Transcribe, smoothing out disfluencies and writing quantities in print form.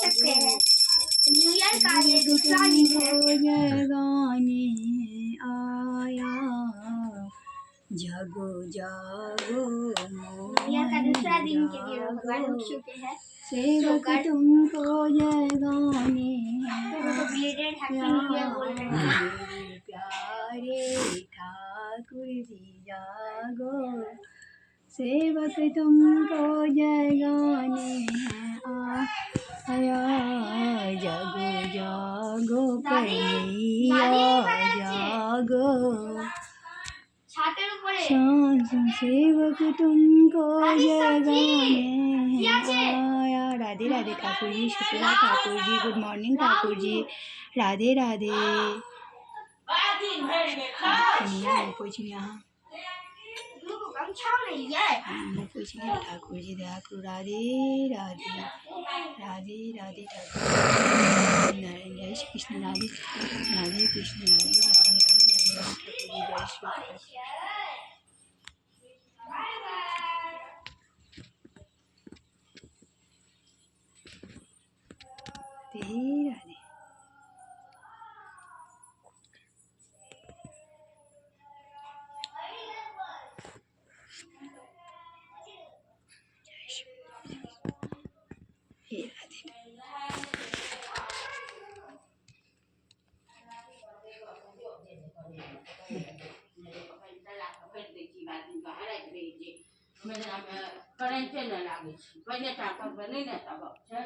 सकते हैं new year का ये दूसरा दिन है। जगाने आया जागो जागो न्यू ईयर का दूसरा दिन के लिए भगवान उठ चुके हैं। सेवक तुमको जगाने तो बिलेटेड हैप्पी न्यू ईयर बोल रहे हैं। मेरे प्यारे ठाकुर जी जागो सेवक तुमको जगाने आया जागो जागो कन्हैया जागो छाते में पड़े सेवक तुमको जगाने आया। Radhe Radhe Thakur ji, Shukla Thakur ji, good morning Thakur ji, Radhe Radhe. ठाकुर जी दया करो। राधे राधे राधे राधे ठाकुर नारायण जय श्री कृष्ण राधे राधे कृष्ण राधे राधे राधे राधे ठाकुर जी जय श्री कृष्ण। राधे राधे हे राधे। करंट न लागे छै पहिले टा कर बने न तब छै।